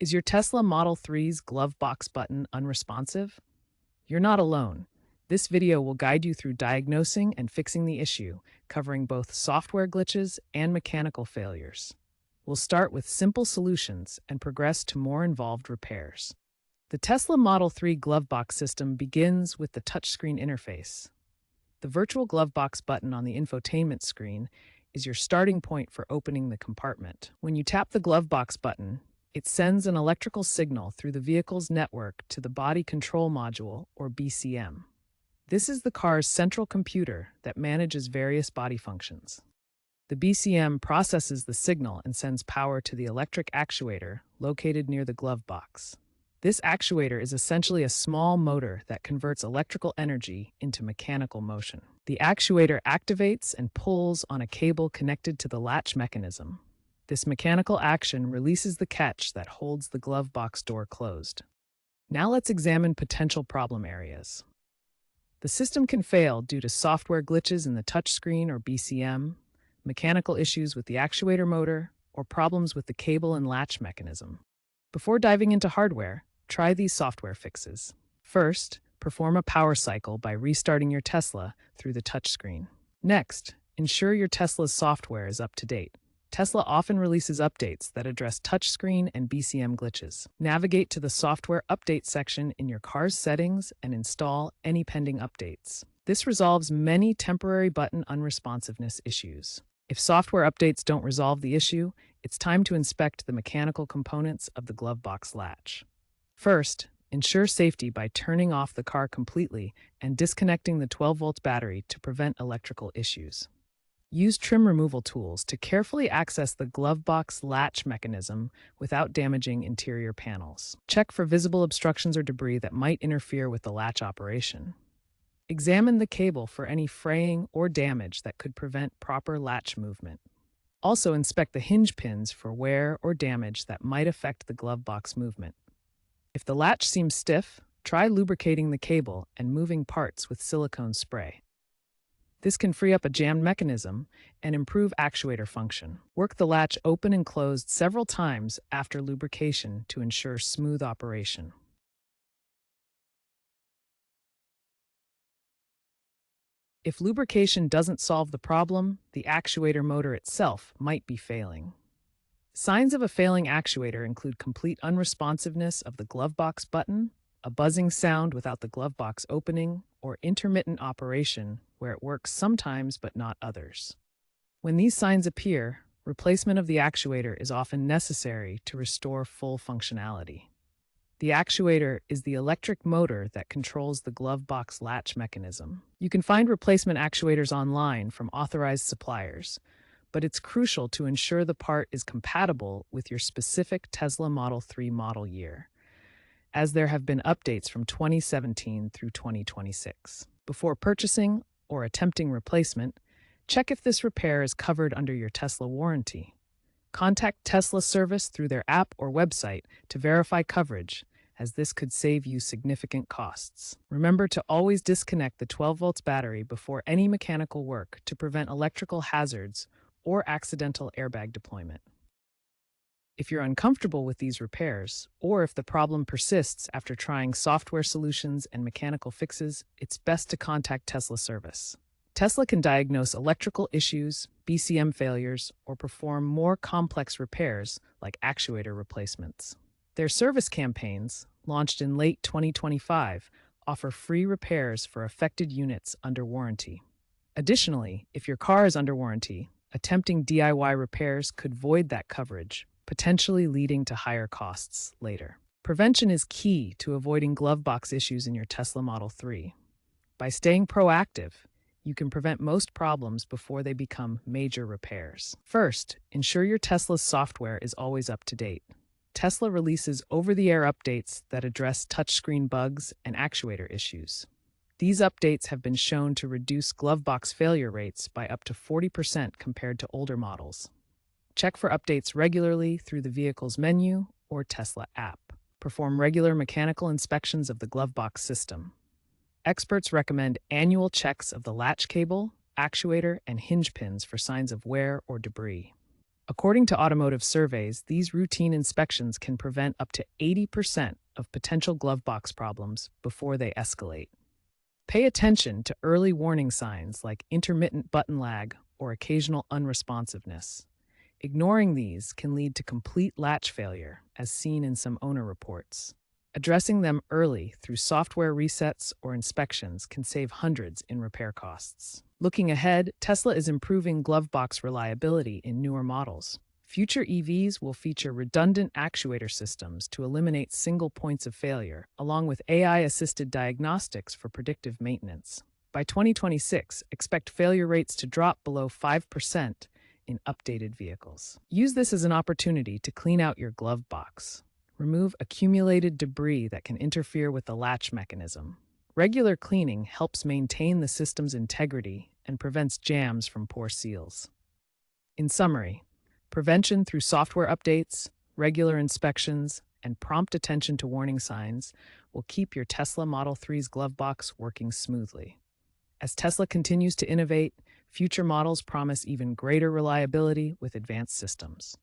Is your Tesla Model 3's glove box button unresponsive? You're not alone. This video will guide you through diagnosing and fixing the issue, covering both software glitches and mechanical failures. We'll start with simple solutions and progress to more involved repairs. The Tesla Model 3 glove box system begins with the touchscreen interface. The virtual glove box button on the infotainment screen is your starting point for opening the compartment. When you tap the glove box button, it sends an electrical signal through the vehicle's network to the Body Control Module, or BCM. This is the car's central computer that manages various body functions. The BCM processes the signal and sends power to the electric actuator located near the glove box. This actuator is essentially a small motor that converts electrical energy into mechanical motion. The actuator activates and pulls on a cable connected to the latch mechanism. This mechanical action releases the catch that holds the glove box door closed. Now let's examine potential problem areas. The system can fail due to software glitches in the touchscreen or BCM, mechanical issues with the actuator motor, or problems with the cable and latch mechanism. Before diving into hardware, try these software fixes. First, perform a power cycle by restarting your Tesla through the touchscreen. Next, ensure your Tesla's software is up to date. Tesla often releases updates that address touchscreen and BCM glitches. Navigate to the Software Update section in your car's settings and install any pending updates. This resolves many temporary button unresponsiveness issues. If software updates don't resolve the issue, it's time to inspect the mechanical components of the glove box latch. First, ensure safety by turning off the car completely and disconnecting the 12-volt battery to prevent electrical issues. Use trim removal tools to carefully access the glove box latch mechanism without damaging interior panels. Check for visible obstructions or debris that might interfere with the latch operation. Examine the cable for any fraying or damage that could prevent proper latch movement. Also inspect the hinge pins for wear or damage that might affect the glove box movement. If the latch seems stiff, try lubricating the cable and moving parts with silicone spray. This can free up a jammed mechanism and improve actuator function. Work the latch open and closed several times after lubrication to ensure smooth operation. If lubrication doesn't solve the problem, the actuator motor itself might be failing. Signs of a failing actuator include complete unresponsiveness of the glove box button, a buzzing sound without the glove box opening, or intermittent operation where it works sometimes but not others. When these signs appear, replacement of the actuator is often necessary to restore full functionality. The actuator is the electric motor that controls the glove box latch mechanism. You can find replacement actuators online from authorized suppliers, but it's crucial to ensure the part is compatible with your specific Tesla Model 3 model year, as there have been updates from 2017 through 2026. Before purchasing or attempting replacement, check if this repair is covered under your Tesla warranty. Contact Tesla service through their app or website to verify coverage, as this could save you significant costs. Remember to always disconnect the 12-volt battery before any mechanical work to prevent electrical hazards or accidental airbag deployment. If you're uncomfortable with these repairs, or if the problem persists after trying software solutions and mechanical fixes, it's best to contact Tesla service. Tesla can diagnose electrical issues, BCM failures, or perform more complex repairs like actuator replacements. Their service campaigns, launched in late 2025, offer free repairs for affected units under warranty. Additionally, if your car is under warranty, attempting DIY repairs could void that coverage, potentially leading to higher costs later. Prevention is key to avoiding glove box issues in your Tesla Model 3. By staying proactive, you can prevent most problems before they become major repairs. First, ensure your Tesla's software is always up to date. Tesla releases over-the-air updates that address touchscreen bugs and actuator issues. These updates have been shown to reduce glove box failure rates by up to 40% compared to older models. Check for updates regularly through the vehicle's menu or Tesla app. Perform regular mechanical inspections of the glove box system. Experts recommend annual checks of the latch cable, actuator, and hinge pins for signs of wear or debris. According to automotive surveys, these routine inspections can prevent up to 80% of potential glove box problems before they escalate. Pay attention to early warning signs like intermittent button lag or occasional unresponsiveness. Ignoring these can lead to complete latch failure, as seen in some owner reports. Addressing them early through software resets or inspections can save hundreds in repair costs. Looking ahead, Tesla is improving glove box reliability in newer models. Future EVs will feature redundant actuator systems to eliminate single points of failure, along with AI-assisted diagnostics for predictive maintenance. By 2026, expect failure rates to drop below 5% in updated vehicles. Use this as an opportunity to clean out your glove box. Remove accumulated debris that can interfere with the latch mechanism. Regular cleaning helps maintain the system's integrity and prevents jams from poor seals. In summary, prevention through software updates, regular inspections, and prompt attention to warning signs will keep your Tesla Model 3's glove box working smoothly. As Tesla continues to innovate, future models promise even greater reliability with advanced systems.